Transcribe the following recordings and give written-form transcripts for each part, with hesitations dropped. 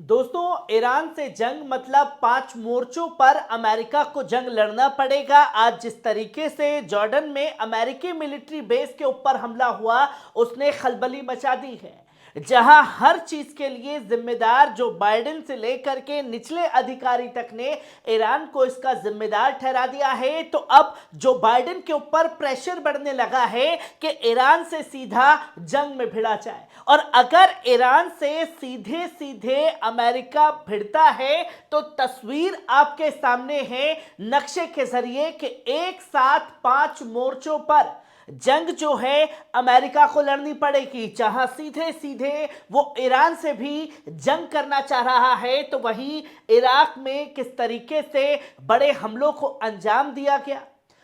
दोस्तों, ईरान से जंग मतलब 5 मोर्चों पर अमेरिका को जंग लड़ना पड़ेगा। आज जिस तरीके से जॉर्डन में अमेरिकी मिलिट्री बेस के ऊपर हमला हुआ, उसने खलबली मचा दी है। जहां हर चीज के लिए जिम्मेदार जो बाइडेन से लेकर के निचले अधिकारी तक ने ईरान को इसका जिम्मेदार ठहरा दिया है, तो अब जो बाइडेन के ऊपर प्रेशर बढ़ने लगा है कि ईरान से सीधा जंग में भिड़ा जाए। और अगर ईरान से सीधे सीधे अमेरिका भिड़ता है तो तस्वीर आपके सामने है नक्शे के जरिए कि एक साथ 5 मोर्चों पर जंग जो है अमेरिका को लड़नी पड़ेगी। जहां सीधे सीधे वो ईरान से भी जंग करना चाह रहा है, तो वहीं इराक में किस तरीके से बड़े हमलों को अंजाम दिया गया,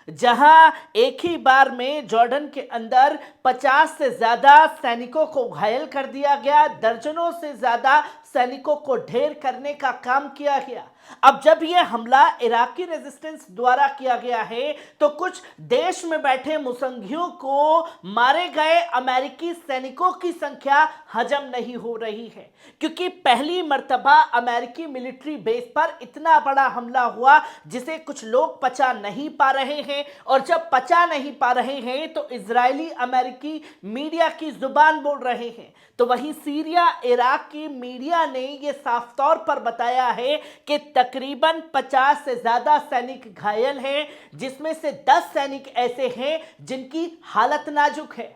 जहां एक ही बार में जॉर्डन के अंदर 50 से ज्यादा सैनिकों को घायल कर दिया गया, दर्जनों से ज्यादा सैनिकों को ढेर करने का काम किया गया। अब जब यह हमला इराकी रेजिस्टेंस द्वारा किया गया है, तो कुछ देश में बैठे मुसंगियों को मारे गए अमेरिकी सैनिकों की संख्या हजम नहीं हो रही है, क्योंकि पहली मर्तबा अमेरिकी मिलिट्री बेस पर इतना बड़ा हमला हुआ जिसे कुछ लोग पचा नहीं पा रहे हैं। और जब पचा नहीं पा रहे हैं तो इजरायली अमेरिकी मीडिया की जुबान बोल रहे हैं, तो वहीं सीरिया इराक की मीडिया ने यह साफ तौर पर बताया है कि तकरीबन 50 से ज्यादा सैनिक घायल हैं, जिसमें से 10 सैनिक ऐसे हैं जिनकी हालत नाजुक है।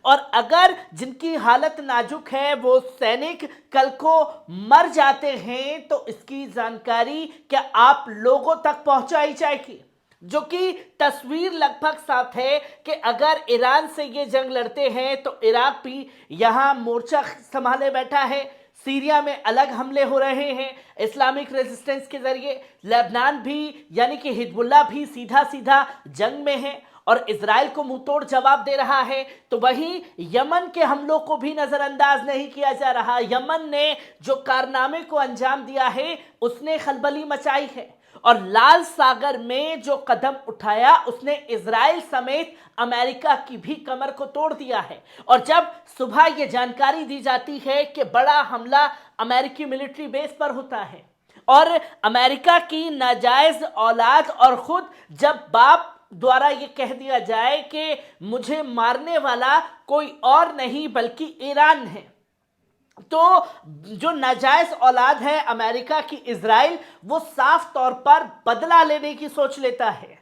और अगर जिनकी हालत नाजुक है वो सैनिक कल को मर जाते हैं, तो इसकी जानकारी क्या आप लोगों तक पहुंचाई जाएगी, जो कि तस्वीर लगभग साफ है कि अगर ईरान से ये जंग लड़ते हैं तो इराक भी यहां मोर्चा संभाले बैठा है। सीरिया में अलग हमले हो रहे हैं इस्लामिक रेजिस्टेंस के जरिए, लेबनान भी यानी कि हिजबुल्लाह भी सीधा सीधा जंग में है और इजराइल को मुंहतोड़ जवाब दे रहा है। तो वहीं यमन के हमलों को भी नजरअंदाज नहीं किया जा रहा। यमन ने जो कारनामे को अंजाम दिया है उसने खलबली मचाई है, और लाल सागर में जो कदम उठाया उसने इजराइल समेत अमेरिका की भी कमर को तोड़ दिया है। और जब सुबह यह जानकारी दी जाती है कि बड़ा हमला अमेरिकी मिलिट्री बेस पर होता है और अमेरिका की नाजायज औलाद, और खुद जब बाप द्वारा ये कह दिया जाए कि मुझे मारने वाला कोई और नहीं बल्कि ईरान है, तो जो नाजायज औलाद है अमेरिका की इजराइल, वो साफ तौर पर बदला लेने की सोच लेता है।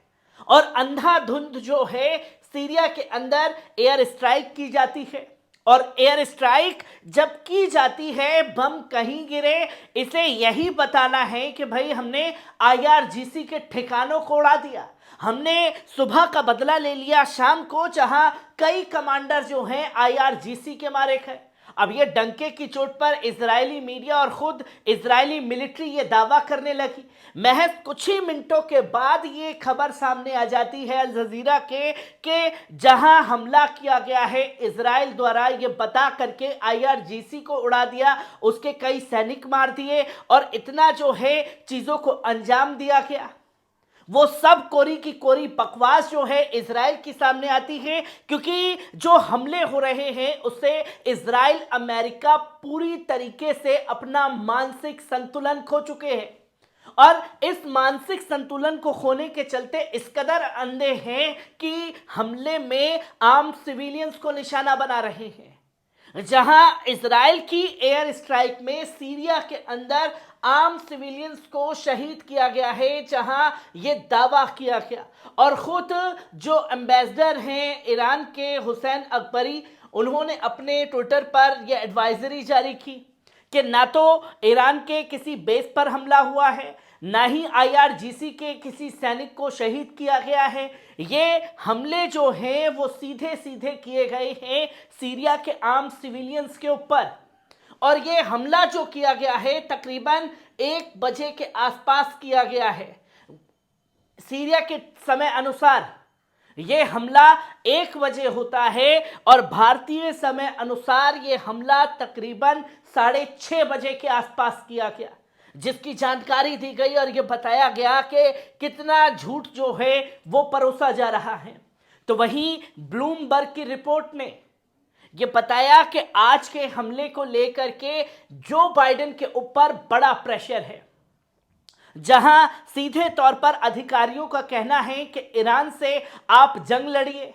और अंधाधुंध जो है सीरिया के अंदर एयर स्ट्राइक की जाती है, और एयर स्ट्राइक जब की जाती है बम कहीं गिरे, इसे यही बताना है कि भाई हमने आईआरजीसी के ठिकानों को उड़ा दिया, हमने सुबह का बदला ले लिया शाम को, जहां कई कमांडर जो हैं आईआरजीसी के मारे गए। अब ये डंके की चोट पर इजरायली मीडिया और खुद इजरायली मिलिट्री ये दावा करने लगी। महज कुछ ही मिनटों के बाद ये खबर सामने आ जाती है अल जजीरा के कि जहां हमला किया गया है इजराइल द्वारा, ये बता करके आईआरजीसी को उड़ा दिया, उसके कई सैनिक मार दिए, और इतना जो है चीजों को अंजाम दिया गया। वो सब कोरी की कोरी बकवास जो है इजराइल की सामने आती है, क्योंकि जो हमले हो रहे हैं उससे इजराइल अमेरिका पूरी तरीके से अपना मानसिक संतुलन खो चुके हैं। और इस मानसिक संतुलन को खोने के चलते इस कदर अंधे हैं कि हमले में आम सिविलियंस को निशाना बना रहे हैं। जहां इजराइल की एयर स्ट्राइक में सीरिया के अंदर आम सिविलियंस को शहीद किया गया है, जहां यह दावा किया गया। और खुद जो एम्बेसडर हैं ईरान के हुसैन अकबरी, उन्होंने अपने ट्विटर पर यह एडवाइजरी जारी की कि ना तो ईरान के किसी बेस पर हमला हुआ है, ना ही आईआरजीसी के किसी सैनिक को शहीद किया गया है। ये हमले जो हैं वो सीधे सीधे किए गए हैं सीरिया के आम सिविलियंस के ऊपर। और ये हमला जो किया गया है तकरीबन 1 बजे के आसपास किया गया है सीरिया के समय अनुसार। ये हमला 1 बजे होता है और भारतीय समय अनुसार ये हमला तकरीबन 6:30 बजे के आसपास किया गया, जिसकी जानकारी दी गई और ये बताया गया कि कितना झूठ जो है वो परोसा जा रहा है। तो वहीं ब्लूमबर्ग की रिपोर्ट ने ये बताया कि आज के हमले को लेकर के जो बाइडेन के ऊपर बड़ा प्रेशर है, जहां सीधे तौर पर अधिकारियों का कहना है कि ईरान से आप जंग लड़िए,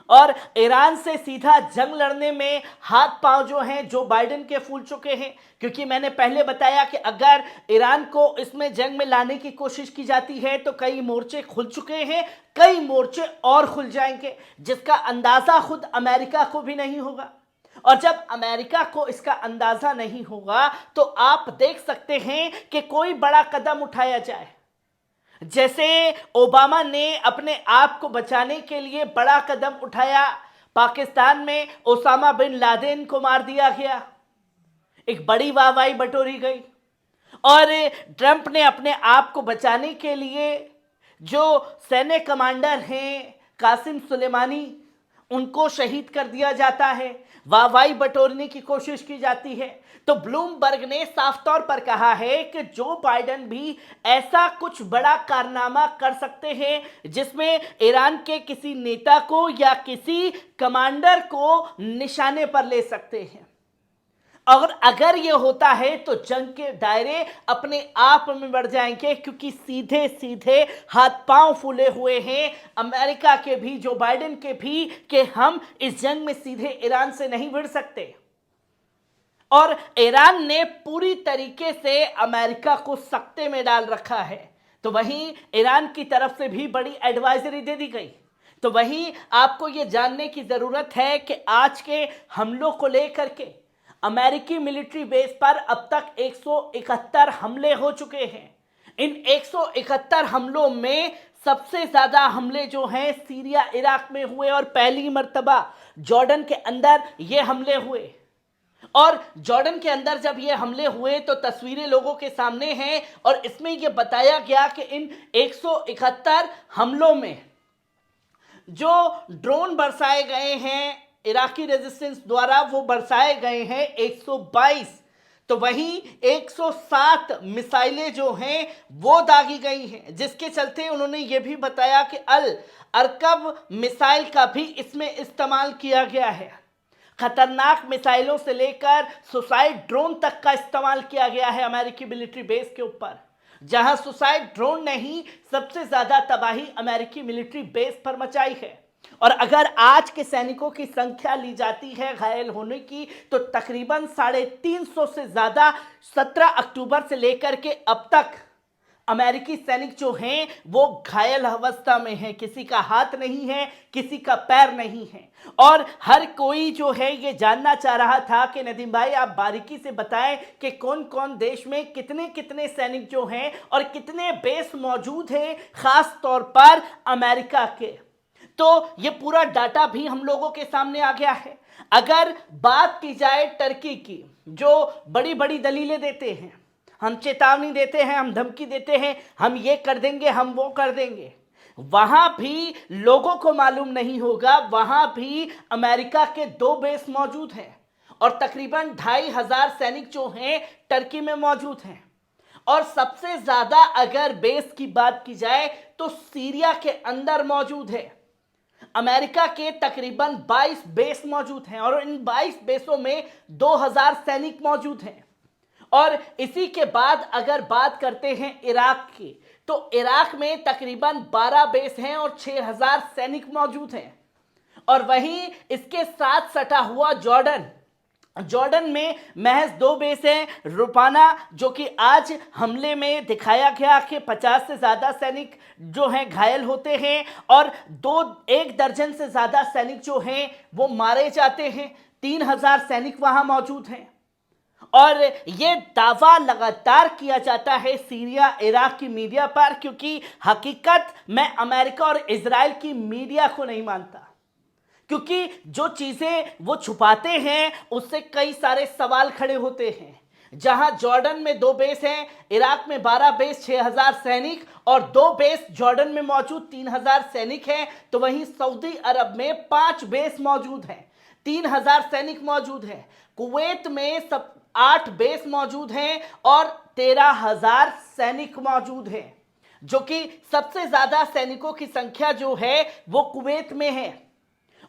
और ईरान से सीधा जंग लड़ने में हाथ पांव जो हैं जो बाइडेन के फूल चुके हैं। क्योंकि मैंने पहले बताया कि अगर ईरान को इसमें जंग में लाने की कोशिश की जाती है तो कई मोर्चे खुल चुके हैं, कई मोर्चे और खुल जाएंगे, जिसका अंदाजा खुद अमेरिका को भी नहीं होगा। और जब अमेरिका को इसका अंदाजा नहीं होगा तो आप देख सकते हैं कि कोई बड़ा कदम उठाया जाए। जैसे ओबामा ने अपने आप को बचाने के लिए बड़ा कदम उठाया, पाकिस्तान में ओसामा बिन लादेन को मार दिया गया, एक बड़ी वाहवाही बटोरी गई। और ट्रंप ने अपने आप को बचाने के लिए जो सैन्य कमांडर हैं कासिम सुलेमानी, उनको शहीद कर दिया जाता है, वाहवाही बटोरने की कोशिश की जाती है। तो ब्लूमबर्ग ने साफ तौर पर कहा है कि जो बाइडेन भी ऐसा कुछ बड़ा कारनामा कर सकते हैं जिसमें ईरान के किसी नेता को या किसी कमांडर को निशाने पर ले सकते हैं। और अगर ये होता है तो जंग के दायरे अपने आप में बढ़ जाएंगे, क्योंकि सीधे सीधे हाथ पांव फूले हुए हैं अमेरिका के भी, जो बाइडेन के भी, कि हम इस जंग में सीधे ईरान से नहीं भिड़ सकते। और ईरान ने पूरी तरीके से अमेरिका को सख्ते में डाल रखा है। तो वहीं ईरान की तरफ से भी बड़ी एडवाइजरी दे दी गई। तो वहीं आपको ये जानने की जरूरत है कि आज के हमलों को लेकर के अमेरिकी मिलिट्री बेस पर अब तक 171 हमले हो चुके हैं। इन 171 हमलों में सबसे ज्यादा हमले जो हैं सीरिया इराक में हुए, और पहली मर्तबा जॉर्डन के अंदर ये हमले हुए। और जॉर्डन के अंदर जब ये हमले हुए तो तस्वीरें लोगों के सामने हैं, और इसमें ये बताया गया कि इन 171 हमलों में जो ड्रोन बरसाए गए हैं इराकी रेजिस्टेंस द्वारा, वो बरसाए गए हैं 122। तो वहीं 107 मिसाइलें जो हैं वो दागी गई हैं, जिसके चलते उन्होंने ये भी बताया कि अल अरकब मिसाइल का भी इसमें इस्तेमाल किया गया है। खतरनाक मिसाइलों से लेकर सुसाइड ड्रोन तक का इस्तेमाल किया गया है अमेरिकी मिलिट्री बेस के ऊपर, जहां सुसाइड ड्रोन ने ही सबसे ज्यादा तबाही अमेरिकी मिलिट्री बेस पर मचाई है। और अगर आज के सैनिकों की संख्या ली जाती है घायल होने की, तो तकरीबन 350 से ज्यादा 17 अक्टूबर से लेकर के अब तक अमेरिकी सैनिक जो हैं वो घायल अवस्था में हैं। किसी का हाथ नहीं है, किसी का पैर नहीं है। और हर कोई जो है ये जानना चाह रहा था कि नदीम भाई आप बारीकी से बताएं कि कौन कौन देश में कितने कितने सैनिक जो हैं और कितने बेस मौजूद हैं, खास तौर पर अमेरिका के। तो ये पूरा डाटा भी हम लोगों के सामने आ गया है। अगर बात की जाए टर्की की, जो बड़ी बड़ी दलीलें देते हैं, हम चेतावनी देते हैं, हम धमकी देते हैं, हम ये कर देंगे, हम वो कर देंगे, वहां भी लोगों को मालूम नहीं होगा वहां भी अमेरिका के 2 बेस मौजूद हैं और तकरीबन 2500 सैनिक जो हैं टर्की में मौजूद हैं। और सबसे ज्यादा अगर बेस की बात की जाए तो सीरिया के अंदर मौजूद है। अमेरिका के तकरीबन 22 बेस मौजूद हैं और इन 22 बेसों में 2000 सैनिक मौजूद हैं। और इसी के बाद अगर बात करते हैं इराक की, तो इराक में तकरीबन 12 बेस हैं और 6000 सैनिक मौजूद हैं। और वहीं इसके साथ सटा हुआ जॉर्डन में महज 2 बेस हैं, रुपाना, जो कि आज हमले में दिखाया गया कि 50 से ज़्यादा सैनिक जो हैं घायल होते हैं और 1 दर्जन से ज़्यादा सैनिक जो हैं वो मारे जाते हैं। 3000 सैनिक वहाँ मौजूद हैं। और ये दावा लगातार किया जाता है सीरिया इराक की मीडिया पर, क्योंकि हकीकत मैं अमेरिका और इजराइल की मीडिया को नहीं मानता, क्योंकि जो चीज़ें वो छुपाते हैं उससे कई सारे सवाल खड़े होते हैं। जहां जॉर्डन में 2 बेस हैं, इराक में 12 बेस, 6000 सैनिक और 2 बेस जॉर्डन में मौजूद 3000 सैनिक हैं, तो वहीं सऊदी अरब में 5 बेस मौजूद हैं, 3000 सैनिक मौजूद हैं। कुवैत में 8 बेस मौजूद हैं और 13000 सैनिक मौजूद हैं, जो कि सबसे ज्यादा सैनिकों की संख्या जो है वो कुवैत में है।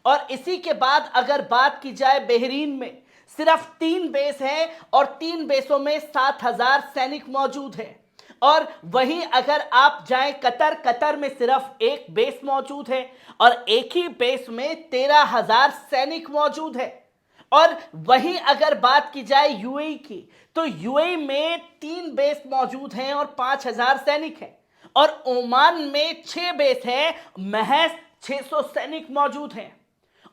और इसी के बाद अगर बात की जाए बहरीन में सिर्फ 3 बेस हैं और 3 बेसों में 7,000 सैनिक मौजूद हैं। और वहीं अगर आप जाएं कतर में सिर्फ एक बेस मौजूद है और एक ही बेस में 13,000 सैनिक मौजूद है। और वहीं अगर बात की जाए यूएई की, तो यूएई में 3 बेस मौजूद हैं और 5,000 सैनिक हैं। और ओमान में 6 बेस हैं, महज 600 सैनिक मौजूद हैं।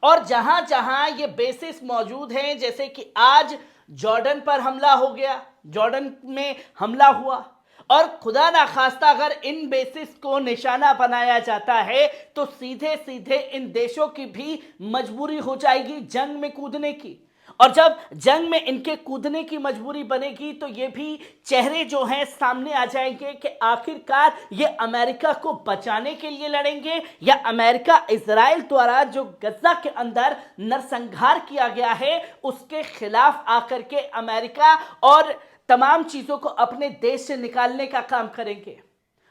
और जहां जहां ये बेसिस मौजूद हैं, जैसे कि आज जॉर्डन पर हमला हो गया, जॉर्डन में हमला हुआ, और खुदा ना खास्ता अगर इन बेसिस को निशाना बनाया जाता है तो सीधे सीधे इन देशों की भी मजबूरी हो जाएगी जंग में कूदने की। और जब जंग में इनके कूदने की मजबूरी बनेगी तो ये भी चेहरे जो हैं सामने आ जाएंगे कि आखिरकार ये अमेरिका को बचाने के लिए लड़ेंगे या अमेरिका इजराइल द्वारा जो गजा के अंदर नरसंहार किया गया है उसके खिलाफ आकर के अमेरिका और तमाम चीजों को अपने देश से निकालने का काम करेंगे।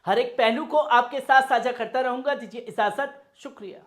हर एक पहलू को आपके साथ साझा करता रहूंगा। दीजिए इजाजत, शुक्रिया।